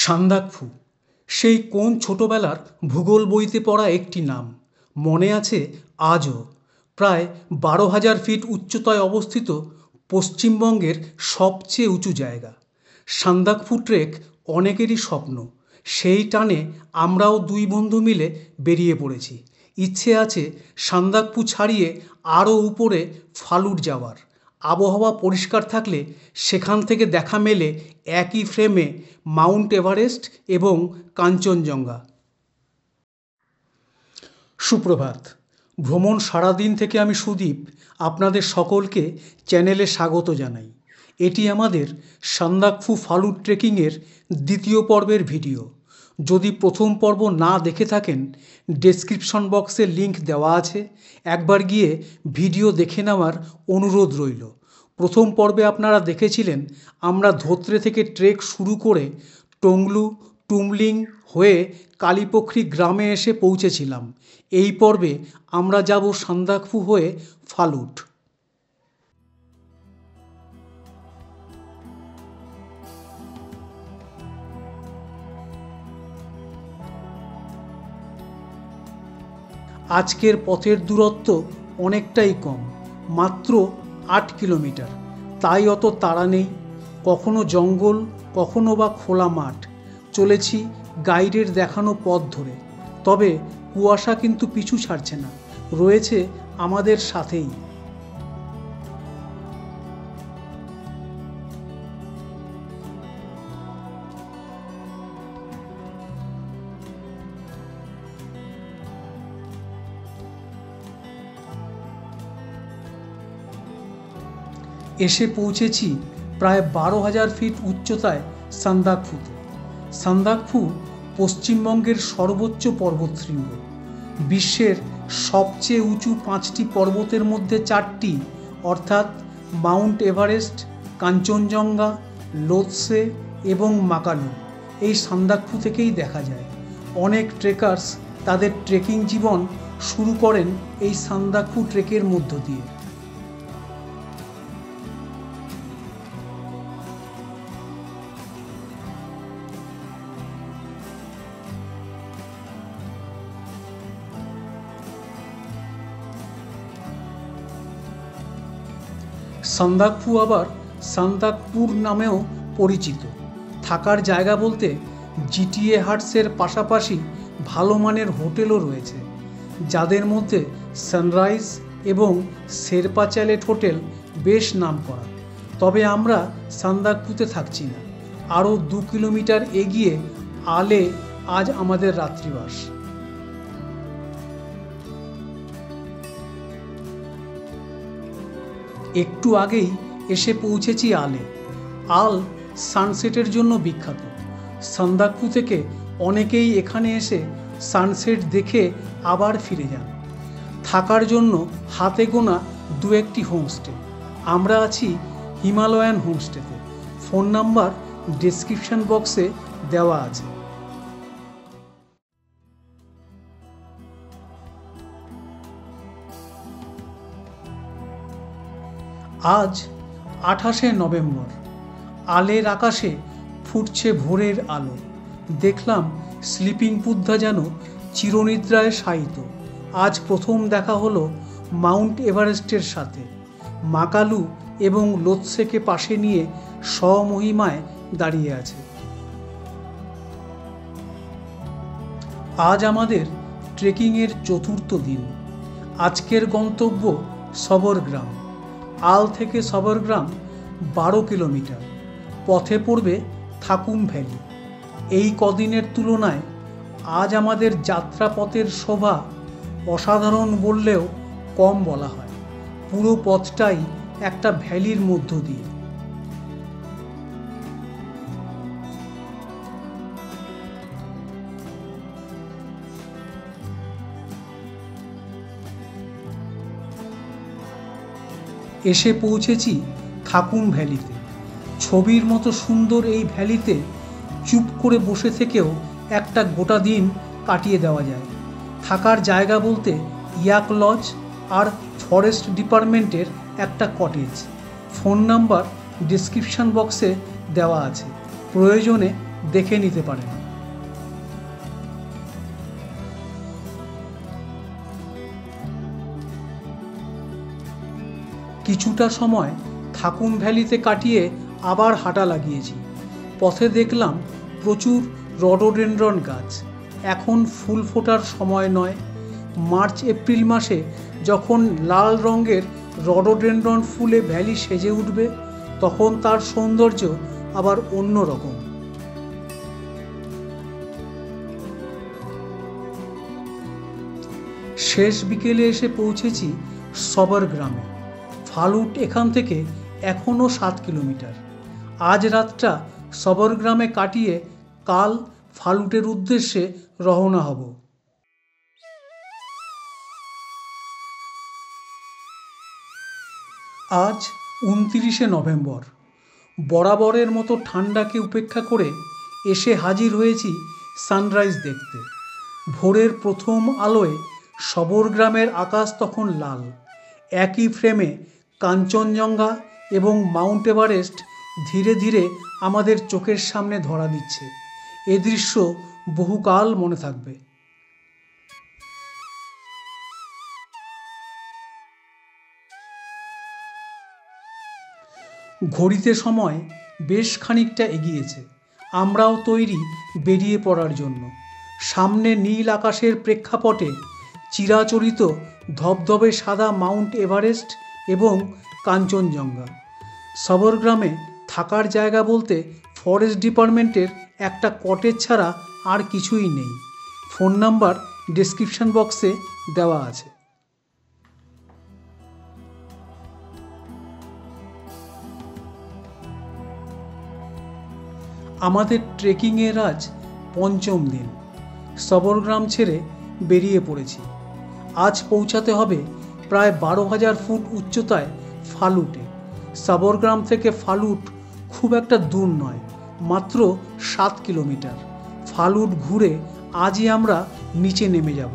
সান্দাকফু সেই কোন ছোটবেলার ভূগোল বইতে পড়া একটি নাম। মনে আছে আজও। প্রায় ১২,০০০ ফিট উচ্চতায় অবস্থিত পশ্চিমবঙ্গের সবচেয়ে উঁচু জায়গা। সান্দাকফু ট্রেক অনেকেরই স্বপ্ন। সেই টানে আমরাও দুই বন্ধু মিলে বেরিয়ে পড়েছি। ইচ্ছে আছে সান্দাকফু ছাড়িয়ে আরও উপরে ফালুট যাওয়ার। আবহাওয়া পরিষ্কার থাকলে সেখান থেকে দেখা মেলে একই ফ্রেমে মাউন্ট এভারেস্ট এবং কাঞ্চনজঙ্ঘা। সুপ্রভাত। ভ্রমণ সারাদিন থেকে আমি সুদীপ আপনাদের সকলকে চ্যানেলে স্বাগত জানাই। এটি আমাদের সান্দাকফু ফালুট ট্রেকিংয়ের দ্বিতীয় পর্বের ভিডিও। যদি প্রথম পর্ব না দেখে থাকেন, ডেসক্রিপশন বক্সে লিংক দেওয়া আছে, একবার গিয়ে ভিডিও দেখে নেওয়ার অনুরোধ রইল। প্রথম পর্বে আপনারা দেখেছিলেন আমরা ধোত্রে থেকে ট্রেক শুরু করে টংলু টুমলিং হয়ে কালীপোখরি গ্রামে এসে পৌঁছেছিলাম। এই পর্বে আমরা যাব সান্দাকফু হয়ে ফালুট। আজকের পথের দূরত্ব অনেকটাই কম, মাত্র ৮ কিলোমিটার। তাই অত তাড়া নেই। কখনো জঙ্গল, কখনো বা খোলা মাঠ। চলেছি গাইডের দেখানো পথ ধরে। তবে কুয়াশা কিন্তু পিছু ছাড়ছে না, রয়েছে আমাদের সাথেই। এসে পৌঁছেছি প্রায় ১২,০০০ ফিট উচ্চতায় সান্দাকফুতে। সান্দাকফু পশ্চিমবঙ্গের সর্বোচ্চ পর্বতশৃঙ্গ। বিশ্বের সবচেয়ে উঁচু ৫টি পর্বতের মধ্যে ৪টি, অর্থাৎ মাউন্ট এভারেস্ট, কাঞ্চনজঙ্ঘা, লোৎসে এবং মাকালু এই সান্দাকফু থেকেই দেখা যায়। অনেক ট্রেকার্স তাদের ট্রেকিং জীবন শুরু করেন এই সান্দাকফু ট্রেকের মধ্য দিয়ে। সান্দাকফু আবার সান্দাকপুর নামেও পরিচিত। থাকার জায়গা বলতে জিটিএ হাটসের পাশাপাশি ভালো মানের হোটেলও রয়েছে, যাদের মধ্যে সানরাইজ এবং শেরপা চ্যালেট হোটেল বেশ নামকরা। তবে আমরা সান্দাকফুতে থাকছি না, আরও ২ কিলোমিটার এগিয়ে আলে আজ আমাদের রাত্রিবাস। একটু আগেই এসে পৌঁছেছি আলে। আল সানসেটের জন্য বিখ্যাত। সান্দাকফু থেকে অনেকেই এখানে এসে সানসেট দেখে আবার ফিরে যান। থাকার জন্য হাতে গোনা ২-১টি হোমস্টে। আমরা আছি হিমালয়ান হোমস্টেতে। ফোন নাম্বার ডেসক্রিপশন বক্সে দেওয়া আছে। আজ ২৮শে নভেম্বর। আলের আকাশে ফুটছে ভোরের আলো। দেখলাম স্লিপিং বুদ্ধা যেন চিরনিদ্রায় শায়িত। আজ প্রথম দেখা হলো মাউন্ট এভারেস্টের সাথে। মাকালু এবং লোৎসেকে পাশে নিয়ে স্বমহিমায় দাঁড়িয়ে আছে। আজ আমাদের ট্রেকিংয়ের চতুর্থ দিন। আজকের গন্তব্য সবরগ্রাম। আল থেকে সবরগ্রাম ১২ কিলোমিটার। পথে পড়বে থাকুম ভ্যালি। এই কদিনের তুলনায় আজ আমাদের যাত্রাপথের শোভা অসাধারণ বললেও কম বলা হয়। পুরো পথটাই একটা ভ্যালির মধ্য দিয়ে। এসে পৌঁছেছি থাকুম ভ্যালিতে। ছবির মতো সুন্দর এই ভ্যালিতে চুপ করে বসে থেকেও একটা গোটা দিন কাটিয়ে দেওয়া যায়। থাকার জায়গা বলতে ইয়াক লজ আর ফরেস্ট ডিপার্টমেন্টের একটা কটেজ। ফোন নাম্বার ডেসক্রিপশন বক্সে দেওয়া আছে, প্রয়োজনে দেখে নিতে পারেন। কিছুটা সময় থাকুম ভ্যালিতে কাটিয়ে আবার হাঁটা লাগিয়েছি। পথে দেখলাম প্রচুর রডোডেনড্রন গাছ। এখন ফুল ফোটার সময় নয়। মার্চ এপ্রিল মাসে যখন লাল রঙের রডোডেনড্রন ফুলে ভ্যালি সেজে উঠবে, তখন তার সৌন্দর্য আবার অন্য রকম। শেষ বিকেলে এসে পৌঁছেছি সবর গ্রামে। ফালুট এখান থেকে এখনও 7 কিলোমিটার। আজ রাতটা সবর গ্রামে কাটিয়ে কাল ফালুটের উদ্দেশ্যে রওনা হব। আজ 29শে নভেম্বর। বরাবরের মতো ঠান্ডাকে উপেক্ষা করে এসে হাজির হয়েছি সানরাইজ দেখতে। ভোরের প্রথম আলোয় সবর গ্রামের আকাশ তখন লাল। একই ফ্রেমে কাঞ্চনজঙ্ঘা এবং মাউন্ট এভারেস্ট ধীরে ধীরে আমাদের চোখের সামনে ধরা দিচ্ছে। এ দৃশ্য বহুকাল মনে থাকবে। ঘড়িতে সময় বেশ খানিকটা এগিয়েছে। আমরাও তৈরি বেরিয়ে পড়ার জন্য। সামনে নীল আকাশের প্রেক্ষাপটে চিরাচরিত ধবধবে সাদা মাউন্ট এভারেস্ট এবং কাঞ্চনজঙ্ঘা। সবর গ্রামে থাকার জায়গা বলতে ফরেস্ট ডিপার্টমেন্টের একটা কটেজ ছাড়া আর কিছুই নেই। ফোন নাম্বার ডেসক্রিপশন বক্সে দেওয়া আছে। আমাদের ট্রেকিংয়ের আজ 5ম দিন। সবর গ্রাম ছেড়ে বেরিয়ে পড়েছি। আজ পৌঁছাতে হবে প্রায় 12,000 ফুট উচ্চতায় ফালুটে। সবর গ্রাম থেকে ফালুট খুব একটা দূর নয়, মাত্র 7 কিলোমিটার। ফালুট ঘুরে আজই আমরা নিচে নেমে যাব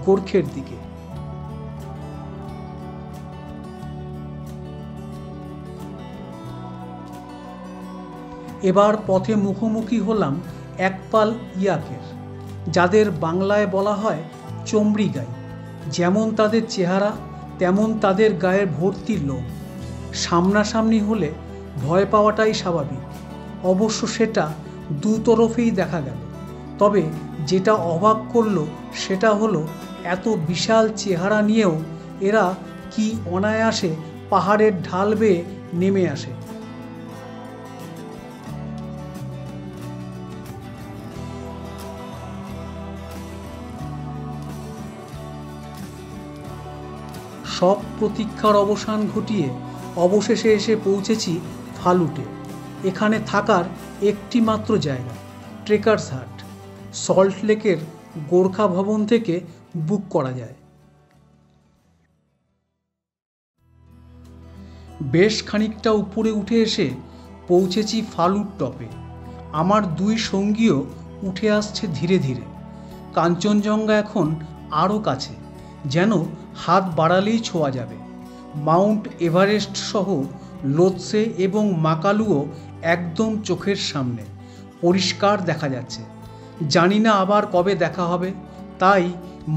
গোর্খের দিকে। এবার পথে মুখোমুখি হলাম একপাল ইয়াকের, যাদের বাংলায় বলা হয় চমড়ি গাই। যেমন তাদের চেহারা, তেমন তাদের গায়ের ভর্তি লোম। সামনাসামনি হলে ভয় পাওয়াটাই স্বাভাবিক। অবশ্য সেটা দুতরফেই দেখা গেল। তবে যেটা অবাক করলো সেটা হলো এত বিশাল চেহারা নিয়েও এরা কি অনায়াসে পাহাড়ের ঢাল বেয়ে নেমে আসে। সব প্রতীক্ষার অবসান ঘটিয়ে অবশেষে এসে পৌঁছেছি ফালুটে। এখানে থাকার একটি মাত্র জায়গা, ট্রেকার্স হাট। সল্ট লেকের গোর্খা ভবন থেকে বুক করা যায়। বেশ খানিকটা উপরে উঠে এসে পৌঁছেছি ফালুট টপে। আমার 2 সঙ্গীও উঠে আসছে ধীরে ধীরে। কাঞ্চনজঙ্ঘা এখন আরও কাছে, যেন হাত বাড়ালেই ছোঁয়া যাবে। মাউন্ট এভারেস্ট সহ লোৎসে এবং মাকালুও একদম চোখের সামনে পরিষ্কার দেখা যাচ্ছে। জানি না আবার কবে দেখা হবে, তাই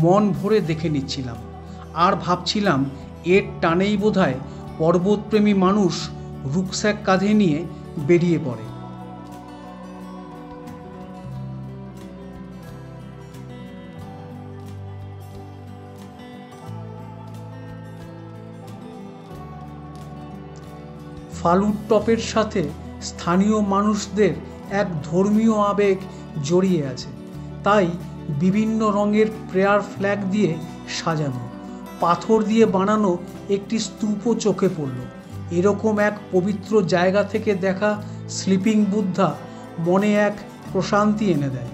মন ভরে দেখে নিচ্ছিলাম। আর ভাবছিলাম এর টানেই বোধহয় পর্বতপ্রেমী মানুষ রুকস্যাক কাঁধে নিয়ে বেরিয়ে পড়ে। ফালুট টপের সাথে স্থানীয় মানুষদের এক ধর্মীয় আবেগ জড়িয়ে আছে। তাই বিভিন্ন রঙের প্রেয়ার ফ্ল্যাগ দিয়ে সাজানো, পাথর দিয়ে বানানো একটি স্তূপও চোখে পড়ল। এরকম এক পবিত্র জায়গা থেকে দেখা স্লিপিং বুদ্ধা মনে এক প্রশান্তি এনে দেয়।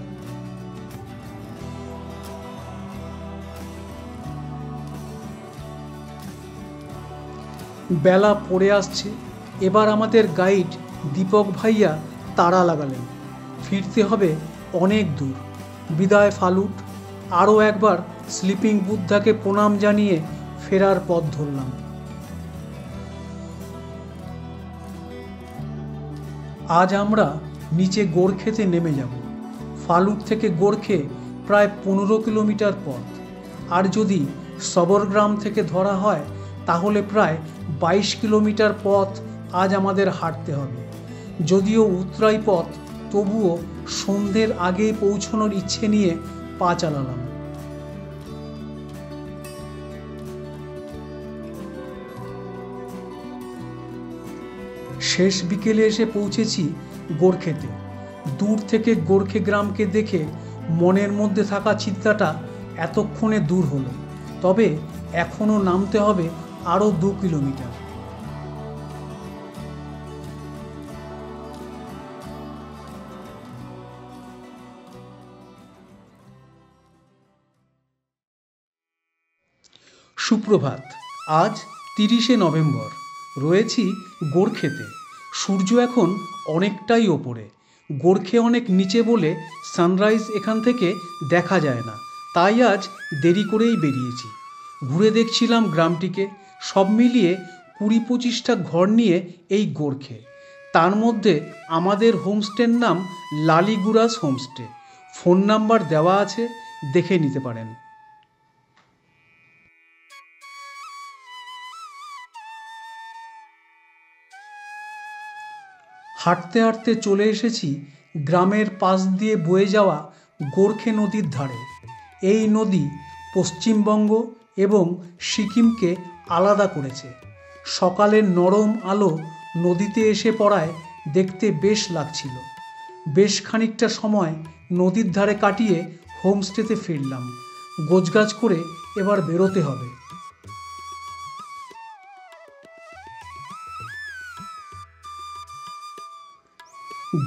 বেলা পড়ে আসছে। এবার আমাদের গাইড দীপক ভাইয়া তাড়া লাগালেন। ফিরতে হবে অনেক দূর। বিদায় ফালুট। আরও একবার স্লিপিং বুদ্ধাকে প্রণাম জানিয়ে ফেরার পথ ধরলাম। আজ আমরা নিচে গোরখেতে নেমে যাব। ফালুট থেকে গোরখে প্রায় 15 কিলোমিটার পথ, আর যদি সবরগ্রাম থেকে ধরা হয় তাহলে প্রায় 22 কিলোমিটার পথ আজ আমাদের হাঁটতে হবে। যদিও উতরাই পথ, তবুও সন্ধ্যের আগেই পৌঁছানোর ইচ্ছে নিয়ে পা চালালাম। শেষ বিকেলে এসে পৌঁছেছি গোরখেতে। দূর থেকে গোরখে গ্রামকে দেখে মনের মধ্যে থাকা চিন্তাটা এতক্ষণে দূর হলো। তবে এখনও নামতে হবে আরও 2 কিলোমিটার। সুপ্রভাত। আজ 30শে নভেম্বর। রয়েছি গোরখেতে। সূর্য এখন অনেকটাই ওপরে। গোরখে অনেক নিচে বলে সানরাইজ এখান থেকে দেখা যায় না, তাই আজ দেরি করেই বেরিয়েছি। ঘুরে দেখছিলাম গ্রামটিকে। সব মিলিয়ে 20-25টা ঘর নিয়ে এই গোরখে। তার মধ্যে আমাদের হোমস্টের নাম লালিগুরাস হোমস্টে। ফোন নাম্বার দেওয়া আছে, দেখে নিতে পারেন। হাঁটতে হাঁটতে চলে এসেছি গ্রামের পাশ দিয়ে বয়ে যাওয়া গোরখে নদীর ধারে। এই নদী পশ্চিমবঙ্গ এবং সিকিমকে আলাদা করেছে। সকালের নরম আলো নদীতে এসে পড়ায় দেখতে বেশ লাগছিল। বেশ খানিকটা সময় নদীর ধারে কাটিয়ে হোমস্টেতে ফিরলাম। গোছগাছ করে এবার বেরোতে হবে।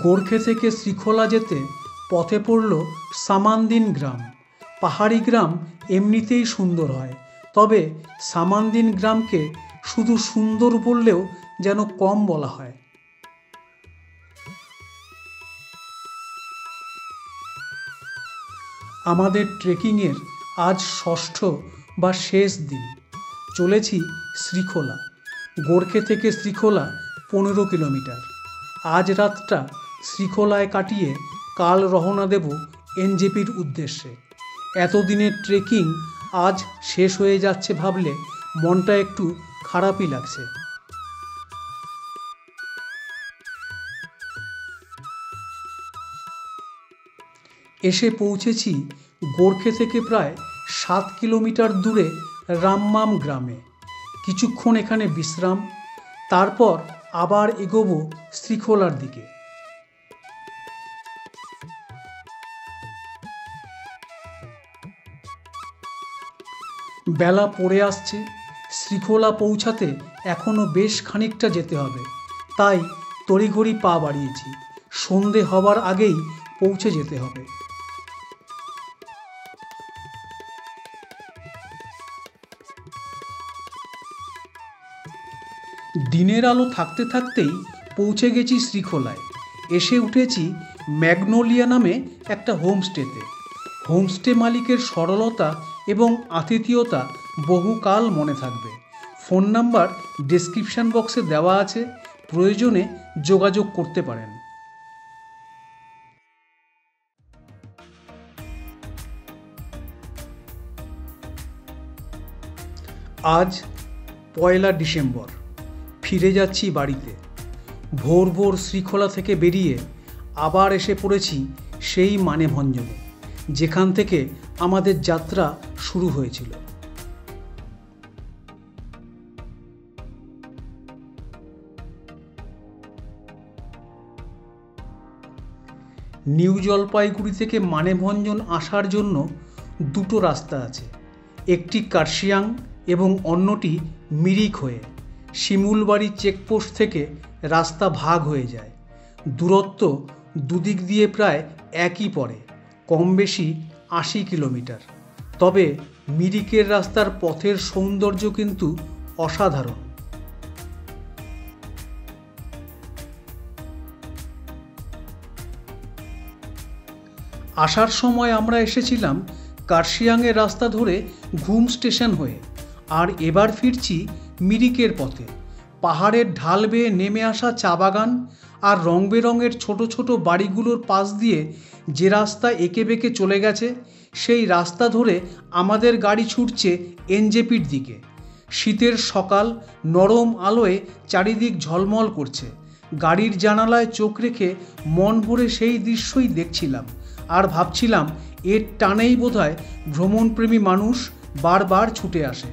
গোরখে থেকে শ্রীখোলা যেতে পথে পড়ল সামানদিন গ্রাম। পাহাড়ি গ্রাম এমনিতেই সুন্দর হয়, তবে সামানদিন গ্রামকে শুধু সুন্দর বললেও যেন কম বলা হয়। আমাদের ট্রেকিংয়ের আজ ষষ্ঠ বা শেষ দিন। চলেছি শ্রীখোলা। গোরখে থেকে শ্রীখোলা 15 কিলোমিটার। আজ রাতটা শ্রীখোলায় কাটিয়ে কাল রওনা দেব এনজেপির উদ্দেশ্যে। এতদিনের ট্রেকিং আজ শেষ হয়ে যাচ্ছে ভাবলে মনটা একটু খারাপই লাগছে। এসে পৌঁছেছি গোরখে থেকে প্রায় 7 কিলোমিটার দূরে রামমাম গ্রামে। কিছুক্ষণ এখানে বিশ্রাম, তারপর আবার এগোবো শ্রীখোলার দিকে। বেলা পড়ে আসছে। শ্রীখোলা পৌঁছাতে এখনো বেশ খানিকটা যেতে হবে, তাই তড়িঘড়ি পা বাড়িয়েছি। সন্ধে হবার আগেই পৌঁছে যেতে হবে। দিনের আলো থাকতে থাকতেই পৌঁছে গেছি শ্রীখোলায়। এসে উঠেছি ম্যাগনোলিয়া নামে একটা হোমস্টেতে। হোমস্টে মালিকের সরলতা এবং আতিথেয়তা বহুকাল মনে থাকবে। ফোন নাম্বার ডেসক্রিপশন বক্সে দেওয়া আছে, প্রয়োজনে যোগাযোগ করতে পারেন। আজ 1 ডিসেম্বর। ফিরে যাচ্ছি বাড়িতে। ভোর ভোর শ্রীখোলা থেকে বেরিয়ে আবার এসে পড়েছি সেই মানেভঞ্জনে, যেখান থেকে আমাদের যাত্রা শুরু হয়েছিল। নিউ জলপাইগুড়ি থেকে মানেভঞ্জন আসার জন্য 2টো রাস্তা আছে। একটি কার্শিয়াং এবং অন্যটি মিরিক হয়ে। শিমুলবাড়ি চেকপোস্ট থেকে রাস্তা ভাগ হয়ে যায়। দূরত্ব দুদিক দিয়ে প্রায় একই পড়ে, কম বেশি 80 কিলোমিটার। তবে মিরিকের রাস্তার পথের সৌন্দর্য কিন্তু অসাধারণ। আসার সময় আমরা এসেছিলাম কার্শিয়াংয়ের রাস্তা ধরে ঘুম স্টেশন হয়ে, আর এবার ফিরছি মিরিকের পথে। পাহাড়ের ঢাল বেয়ে নেমে আসা চা বাগান আর রং বেরঙের ছোট ছোট বাড়িগুলোর পাশ দিয়ে যে রাস্তা এঁকে বেঁকে চলে গেছে, সেই রাস্তা ধরে আমাদের গাড়ি ছুটছে এনজেপির দিকে। শীতের সকাল, নরম আলোয় চারিদিক ঝলমল করছে। গাড়ির জানালায় চোখ রেখে মন ভরে সেই দৃশ্যই দেখছিলাম আর ভাবছিলাম, এর টানেই বোধহয় ভ্রমণপ্রেমী মানুষ বারবার ছুটে আসে।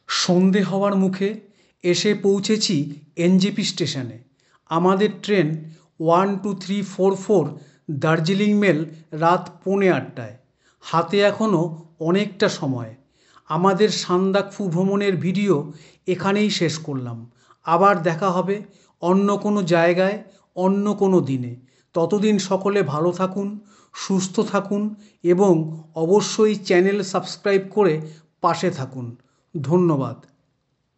সন্ধে হওয়ার মুখে এসে পৌঁছেছি এনজেপি স্টেশনে। আমাদের ট্রেন 1234 দার্জিলিং মেল রাত 7:45। হাতে এখনও অনেকটা সময়। আমাদের সান্দাকফু ভ্রমণের ভিডিও এখানেই শেষ করলাম। আবার দেখা হবে অন্য কোনো জায়গায়, অন্য কোনো দিনে। ততদিন সকলে ভালো থাকুন, সুস্থ থাকুন এবং অবশ্যই চ্যানেল সাবস্ক্রাইব করে পাশে থাকুন। ধন্যবাদ।